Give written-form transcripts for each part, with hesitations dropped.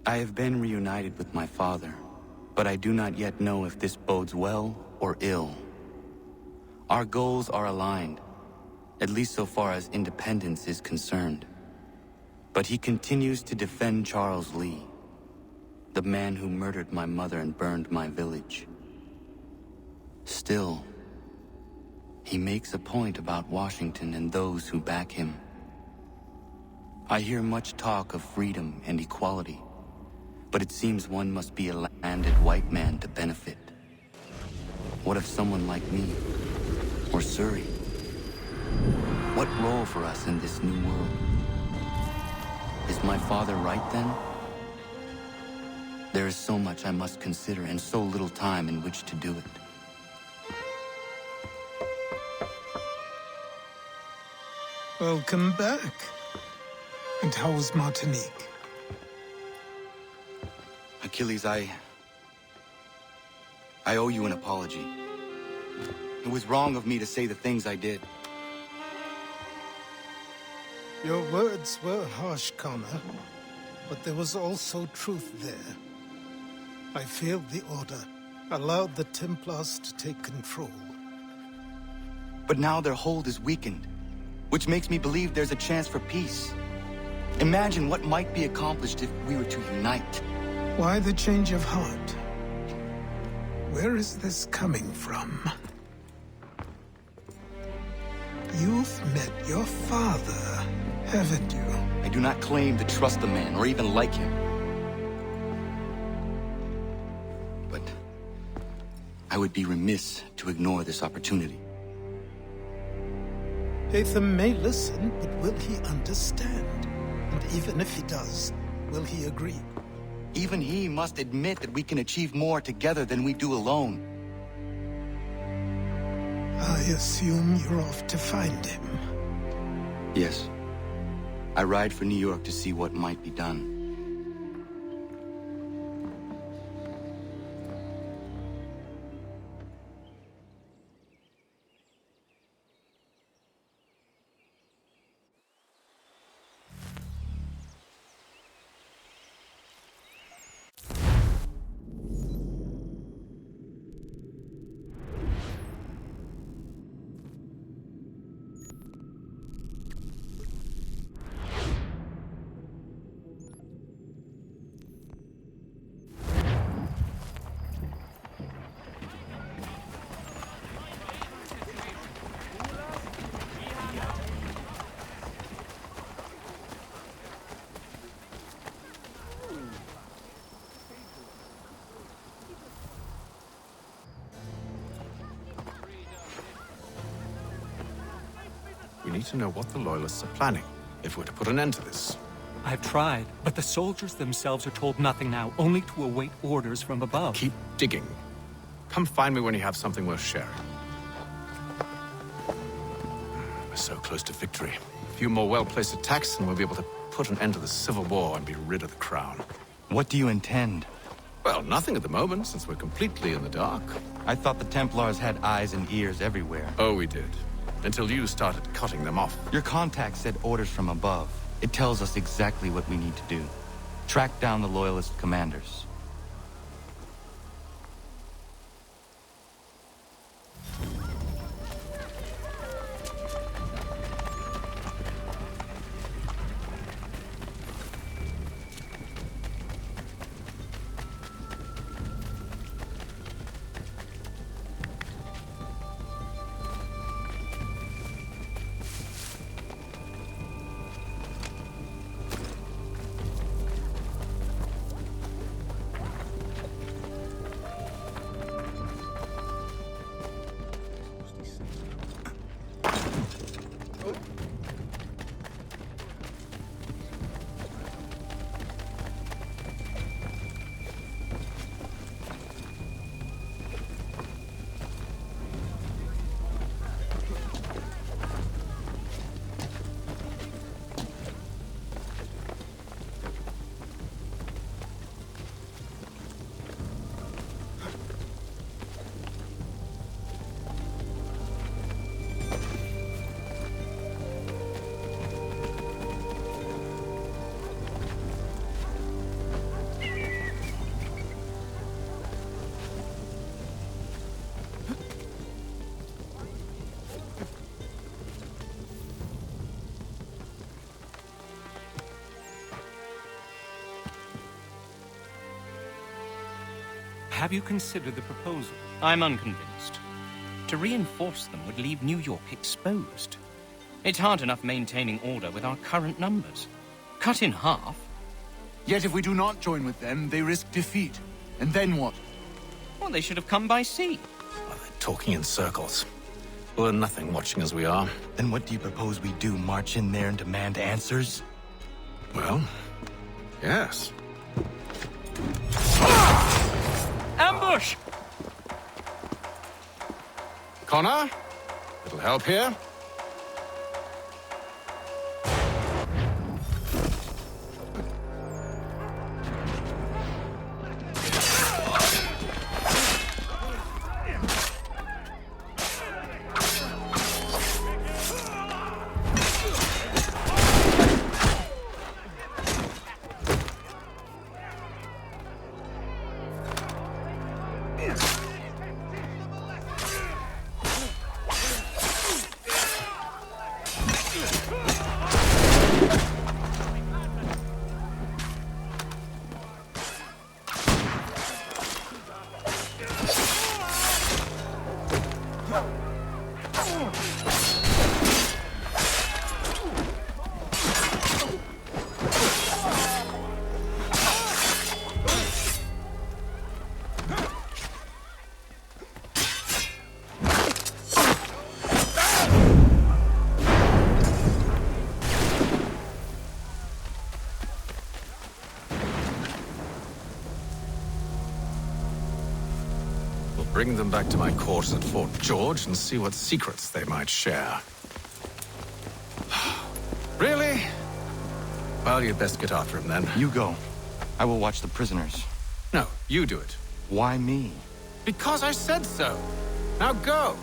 I have been reunited with my father, but I do not yet know if this bodes well or ill. Our goals are aligned, at least so far as independence is concerned. But he continues to defend Charles Lee, the man who murdered my mother and burned my village. Still, he makes a point about Washington and those who back him. I hear much talk of freedom and equality, but it seems one must be a landed white man to benefit. What if someone like me, or Surrey? What role for us in this new world? Is my father right then? There is so much I must consider and so little time in which to do it. Welcome back. And how was Martinique? Achilles, I owe you an apology. It was wrong of me to say the things I did. Your words were harsh, Connor, but there was also truth there. I failed the Order, allowed the Templars to take control. But now their hold is weakened, which makes me believe there's a chance for peace. Imagine what might be accomplished if we were to unite. Why the change of heart? Where is this coming from? You've met your father, haven't you? I do not claim to trust the man or even like him. But I would be remiss to ignore this opportunity. Hatham may listen, but will he understand? And even if he does, will he agree? Even he must admit that we can achieve more together than we do alone. I assume you're off to find him. Yes. I ride for New York to see what might be done. We need to know what the Loyalists are planning, if we're to put an end to this. I've tried, but the soldiers themselves are told nothing now, only to await orders from above. Keep digging. Come find me when you have something worth sharing. We're so close to victory. A few more well-placed attacks and we'll be able to put an end to the Civil War and be rid of the crown. What do you intend? Well, nothing at the moment, since we're completely in the dark. I thought the Templars had eyes and ears everywhere. Oh, we did. Until you started cutting them off. Your contact said orders from above. It tells us exactly what we need to do. Track down the Loyalist commanders. Have you considered the proposal? I'm unconvinced. To reinforce them would leave New York exposed. It's hard enough maintaining order with our current numbers. Cut in half. Yet if we do not join with them, they risk defeat. And then what? Well, they should have come by sea. Well, they're talking in circles. We'll learn nothing watching as we are. Then what do you propose we do? March in there and demand answers? Well, yes. Ambush! Connor? Little help here? Bring them back to my quarters at Fort George and see what secrets they might share. Really? Well, you'd best get after him then. You go. I will watch the prisoners. No, you do it. Why me? Because I said so. Now go.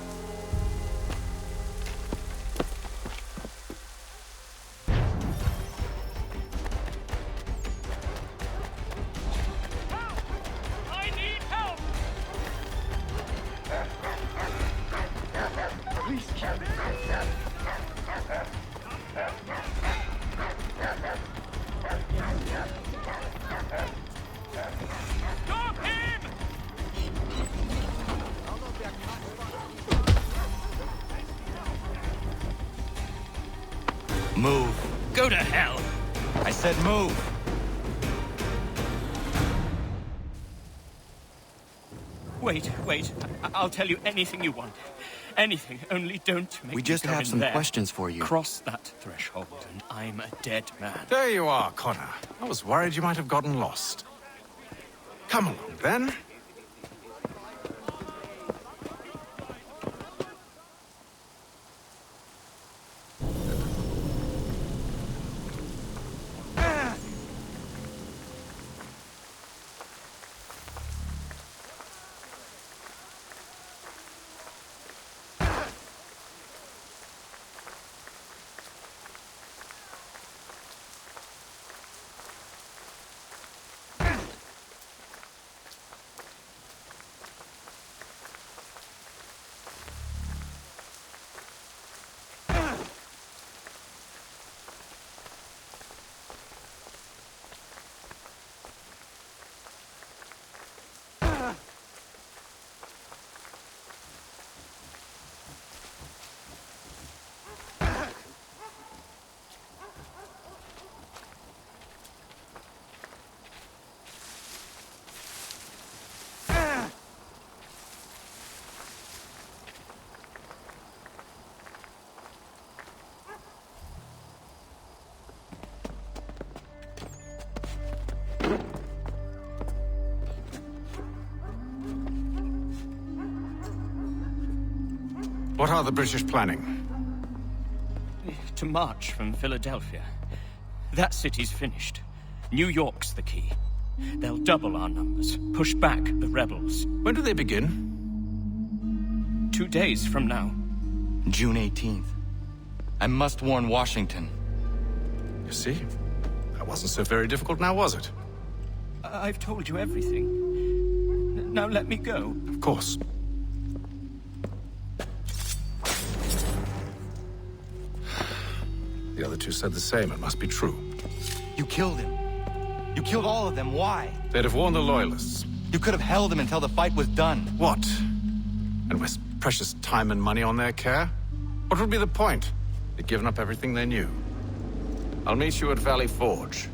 Move. Go to hell! I said move. Wait. I'll tell you anything you want. Anything, only don't make We me just go have in some there. questions for you. Cross that threshold, and I'm a dead man. There you are, Connor. I was worried you might have gotten lost. Come along, then. What are the British planning? To march from Philadelphia. That city's finished. New York's the key. They'll double our numbers, push back the rebels. When do they begin? 2 days from now. June 18th. I must warn Washington. You see? That wasn't so very difficult now, was it? I've told you everything. Now let me go. Of course. The other two said the same. It must be true. You killed him. You killed all of them. Why? They'd have warned the Loyalists. You could have held him until the fight was done. What? And waste precious time and money on their care? What would be the point? They'd given up everything they knew. I'll meet you at Valley Forge.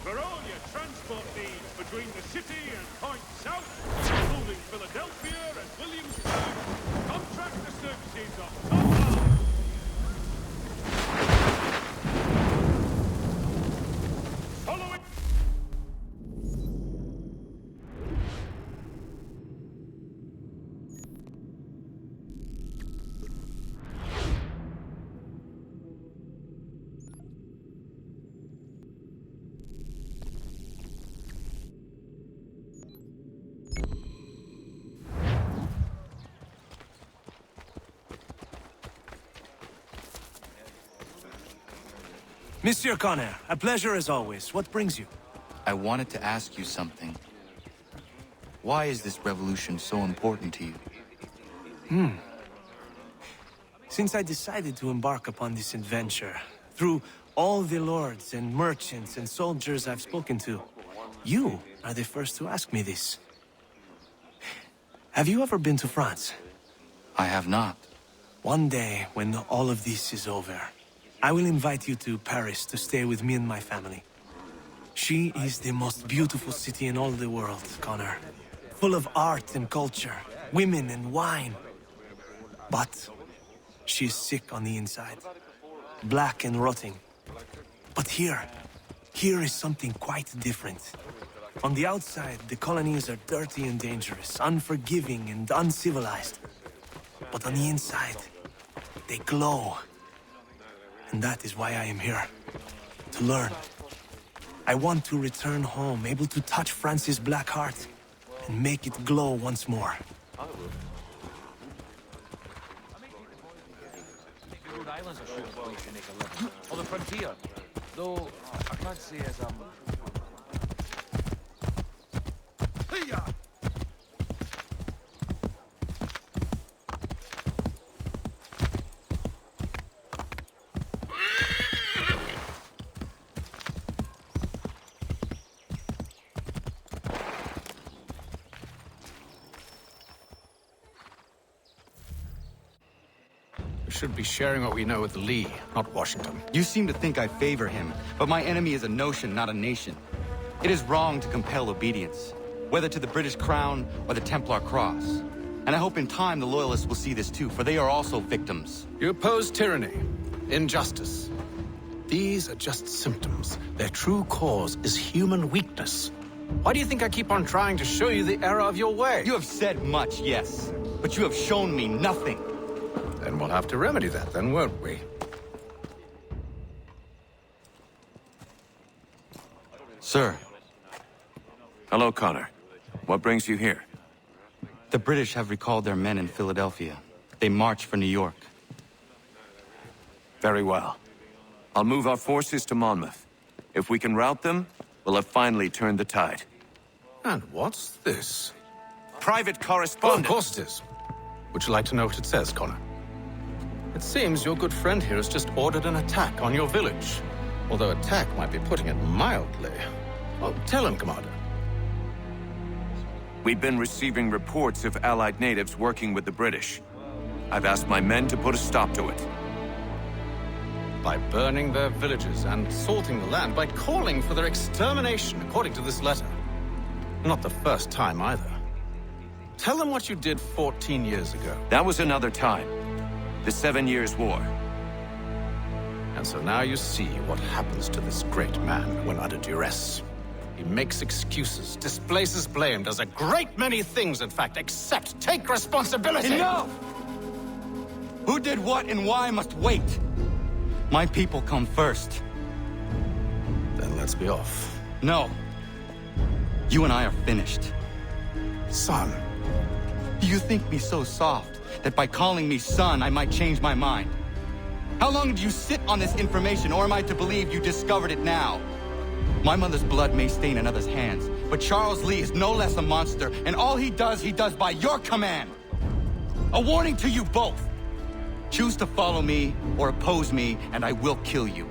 For all your transport needs between the city and Point South, including Philadelphia and Williamsburg, contract the services of Tom Hall. Follow it. Monsieur Connor, a pleasure as always. What brings you? I wanted to ask you something. Why is this revolution so important to you? Since I decided to embark upon this adventure, through all the lords and merchants and soldiers I've spoken to, you are the first to ask me this. Have you ever been to France? I have not. One day, when all of this is over, I will invite you to Paris to stay with me and my family. She is the most beautiful city in all the world, Connor. Full of art and culture, women and wine. But she is sick on the inside. Black and rotting. But here is something quite different. On the outside, the colonies are dirty and dangerous, unforgiving and uncivilized. But on the inside, they glow. And that is why I am here. To learn. I want to return home, able to touch France's black heart, and make it glow once more. Rhode Island's a sure place to make a living. Or the frontier. Though, I can't say as I'm... We should be sharing what we know with Lee, not Washington. You seem to think I favor him, but my enemy is a notion, not a nation. It is wrong to compel obedience, whether to the British Crown or the Templar Cross. And I hope in time the Loyalists will see this too, for they are also victims. You oppose tyranny, injustice. These are just symptoms. Their true cause is human weakness. Why do you think I keep on trying to show you the error of your way? You have said much, yes, but you have shown me nothing. Then we'll have to remedy that, then, won't we? Sir. Hello, Connor. What brings you here? The British have recalled their men in Philadelphia. They march for New York. Very well. I'll move our forces to Monmouth. If we can rout them, we'll have finally turned the tide. And what's this? Private Oh, correspondence. of course it is. Would you like to know what it says, Connor? It seems your good friend here has just ordered an attack on your village. Although attack might be putting it mildly. Well, tell him, Commander. We've been receiving reports of Allied natives working with the British. I've asked my men to put a stop to it. By burning their villages and salting the land, by calling for their extermination, according to this letter. Not the first time, either. Tell them what you did 14 years ago. That was another time. The 7 Years' War. And so now you see what happens to this great man when under duress. He makes excuses, displaces blame, does a great many things, in fact, except take responsibility! Enough! Who did what and why must wait. My people come first. Then let's be off. No. You and I are finished. Son. Do you think me so soft that by calling me son, I might change my mind? How long did you sit on this information, or am I to believe you discovered it now? My mother's blood may stain another's hands, but Charles Lee is no less a monster, and all he does by your command. A warning to you both. Choose to follow me or oppose me, and I will kill you.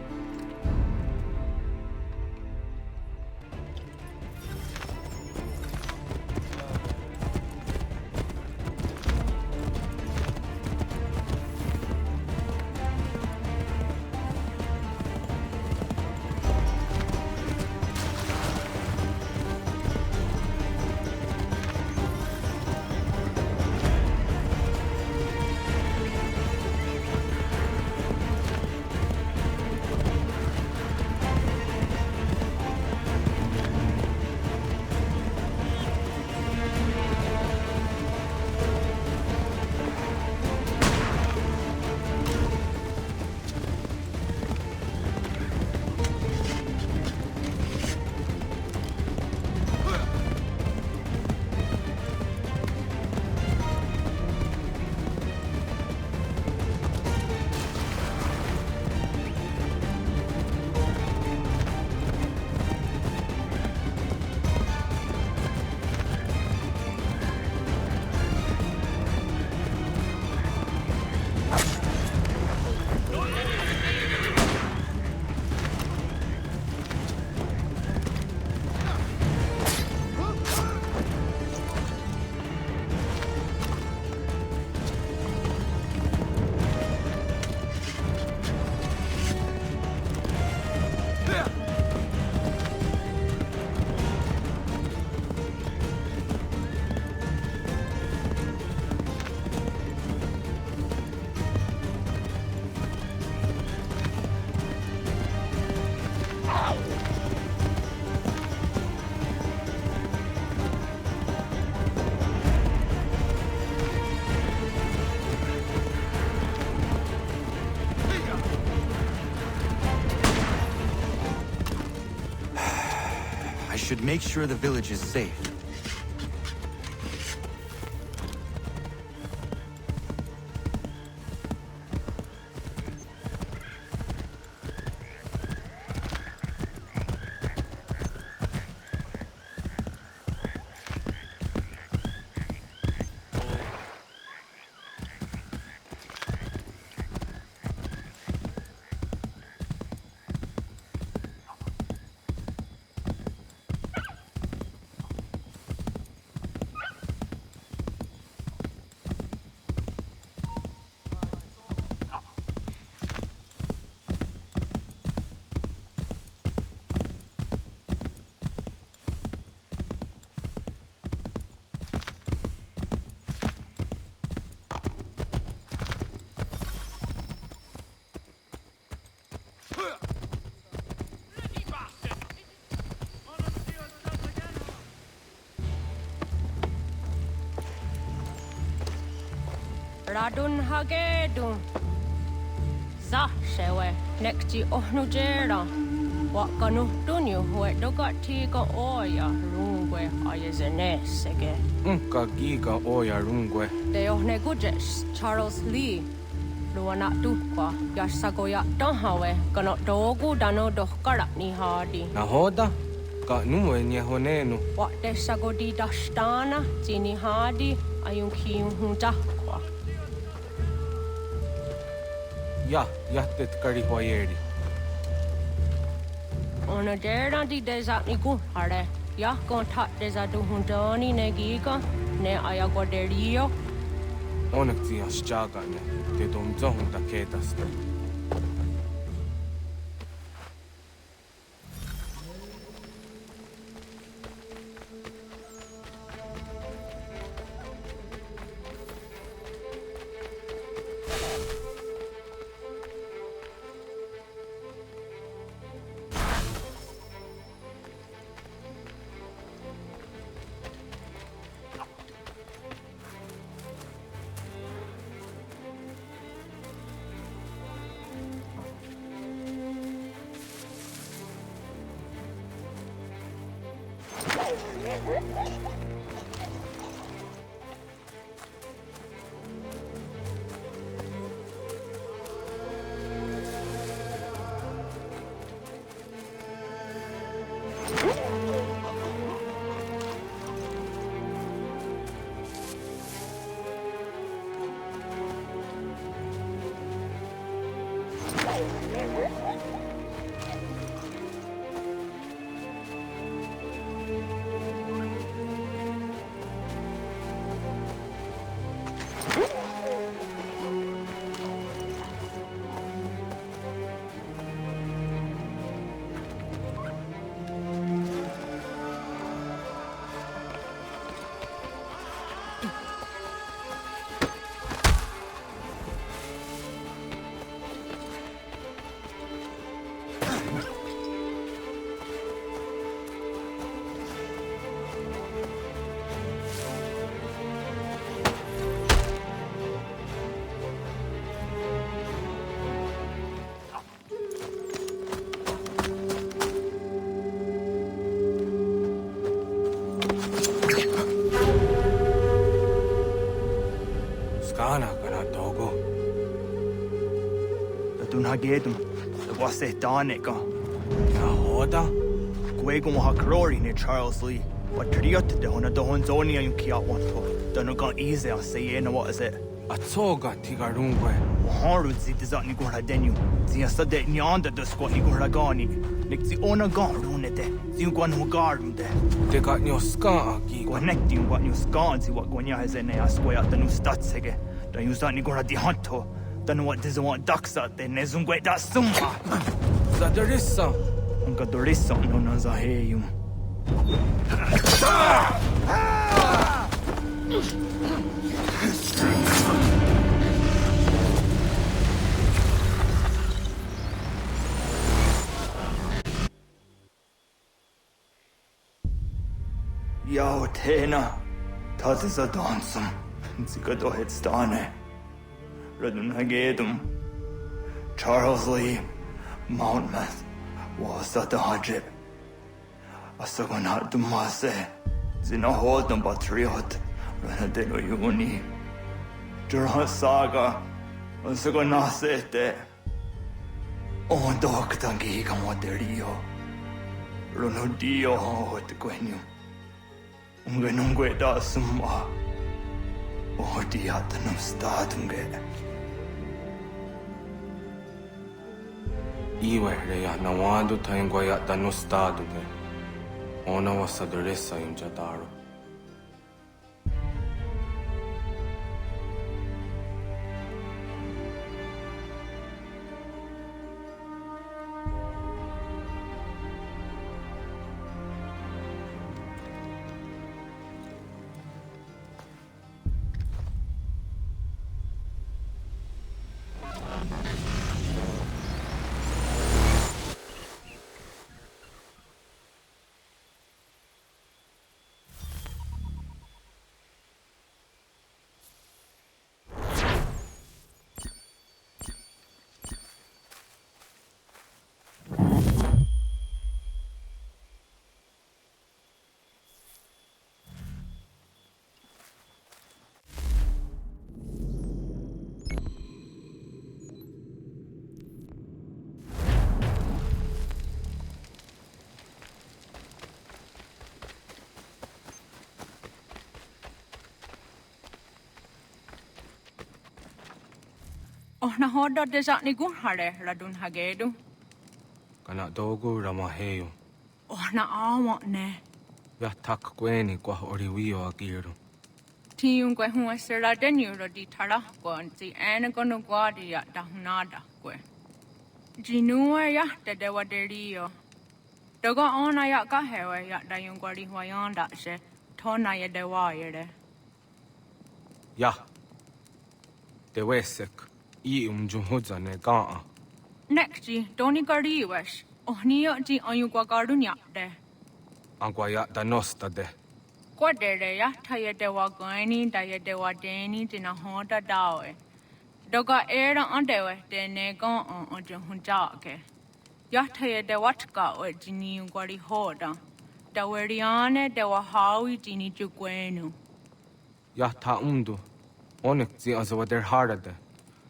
I should make sure the village is safe. Radun hagedun. Za shewe nekti ohnujera. Wakanu dunyu huedoga tiga oya rungwe ayezenesege. Unka giga oya rungwe. De ohne gujes Charles Lee. Luana tukwa yasagoya donhawe kano dogu dano dohkara ni hadi. Nahoda? Ka numwe nye honenu. Wate sagodi dashtana zini hadi ayun kiyun huntakwa. Ja, jättet kari hoyeri. Ona dera di desat ni hare. Ya kontat desatu hundani negiga ne ayagoderio. Onneksi as chagane. Te tom zohunta ketasta. Gedum, was it Danica? Nahoda? Gwegum ha glory ne Charles Lee. What triot de hona do honzonia yung kia want to. Donogan easy I say what is it? A toga tigarungwe. Harud zit is ni gora denu. Zia sade nyanda do squat ni gora gani. Lik zi ona garunete. Zi gwan ho garunde. Te got nyo ska aki. Connecting what new scan zi what gonya has in a square at the new statsege. Da you zani gora di hanto. Then what does want ducks out there? Nezungwe da summa. Zadarissa. Unka dorissa no nazaheyum. Yo, Tena. Das ist a dansum. Sie geht doch jetzt da, ne? Redden Hagedum. Charles Lee, Monmouth, was that the Hajib? Asagona Dumase, Zinahold and Batriot, Renadeno Uni, Jura Saga, Asagona Sete, On Doctangi Camoterio, Ronodio Hot Quenu, Ungenungue da Summa, Odiatanum Statunge. Iwe ya na wando taingwa ya dano stado de. Ona wasadresa im jadaro. Na hoda desa ni gun hare radun hagedu. Kana dogu ramaheyo. Na awa ne. Ya tak kweni kwa oriwio agiro. Tiun kwe hun sera denyo di tara kon ti ene kono gwadi ya dahunada kwe. Jinua ya de waderio. Dogo ona ya kahewe ya dayun gwadi hwayanda she tona ya dewa yere. Ya. Dewesek. I jumhoza ne gaa. Nekji, doni gari wesh. Ohniyo ji ayugwa garunya de. Agwa ya danosta de. Kwa dere ya taye dewa gani da ye dewa deni dina hoda dawe. Doga era andewe de ne gan on jumhunjake. Ya taye dewa tka we jini gwari hoda. Da weriane dewa hawi jini jukwenu. Ya ta Onek zi azawa der harade.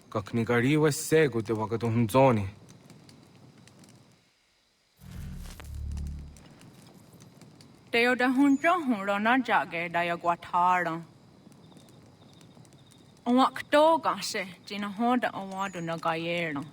Kaknigariwe sego de wagaduhunzoni. Teo da hunjo hunrona jage da ya guatara. Onwak doga se jina hoda onwadu na gayero.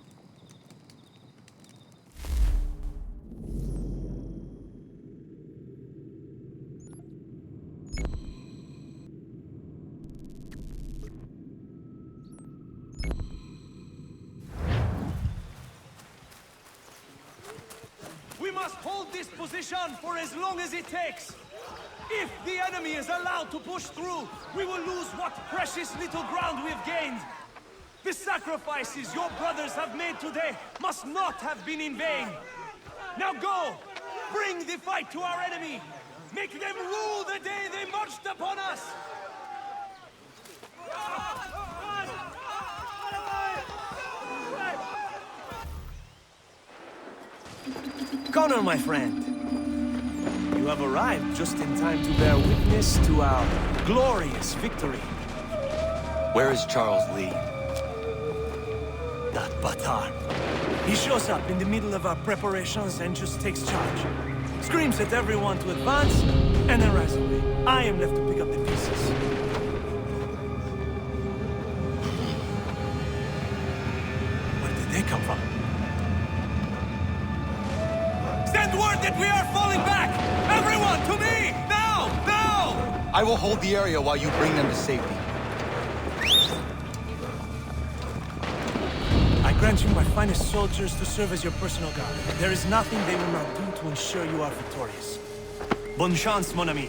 This position for as long as it takes. If the enemy is allowed to push through, we will lose what precious little ground we've gained. The sacrifices your brothers have made today must not have been in vain. Now go! Bring the fight to our enemy! Make them rue the day they marched upon us! Connor, my friend, you have arrived just in time to bear witness to our glorious victory. Where is Charles Lee? That Batar. He shows up in the middle of our preparations and just takes charge. Screams at everyone to advance, and then rides away. I am left to pick up the pieces. Where did they come from? Send word that we are falling back! Everyone, to me! Now! Now! I will hold the area while you bring them to safety. I grant you my finest soldiers to serve as your personal guard. There is nothing they will not do to ensure you are victorious. Bonne chance, mon ami.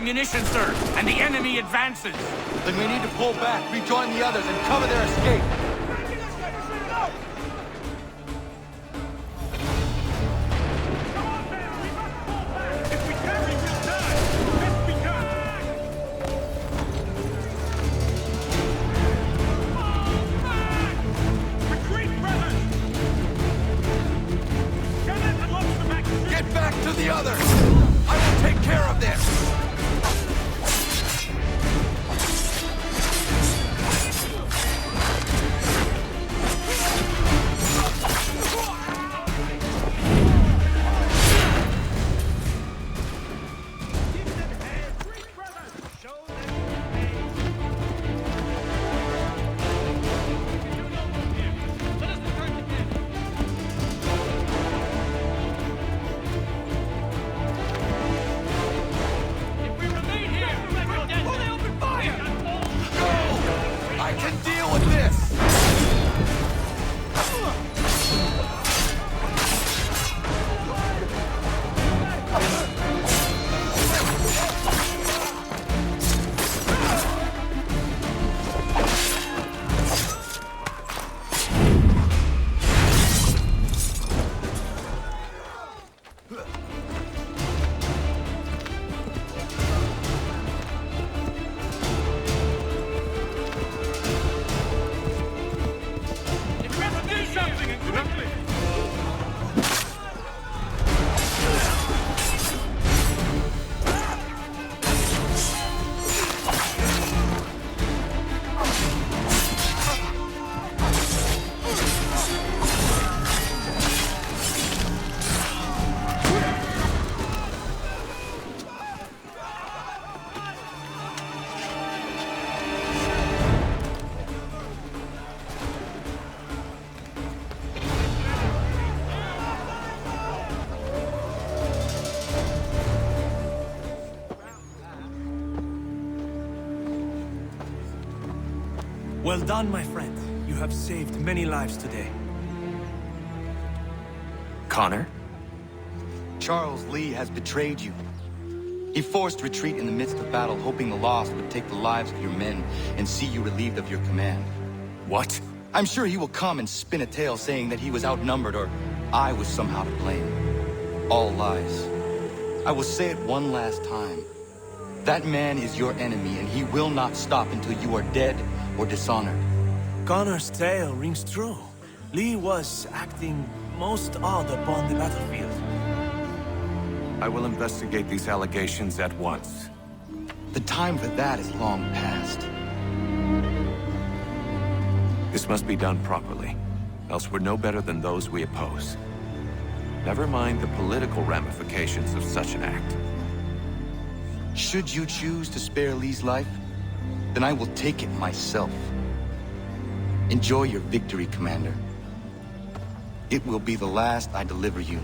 ammunition, sir, and the enemy advances. Then we need to pull back, rejoin the others, and cover their escape. Get back to the others! I will take care of this! Well done, my friend. You have saved many lives today. Connor? Charles Lee has betrayed you. He forced retreat in the midst of battle, hoping the loss would take the lives of your men and see you relieved of your command. What? I'm sure he will come and spin a tale saying that he was outnumbered or I was somehow to blame. All lies. I will say it one last time. That man is your enemy, and he will not stop until you are dead or dishonored. Connor's tale rings true. Lee was acting most odd upon the battlefield. I will investigate these allegations at once. The time for that is long past. This must be done properly, else we're no better than those we oppose. Never mind the political ramifications of such an act. Should you choose to spare Lee's life, then I will take it myself. Enjoy your victory, Commander. It will be the last I deliver you.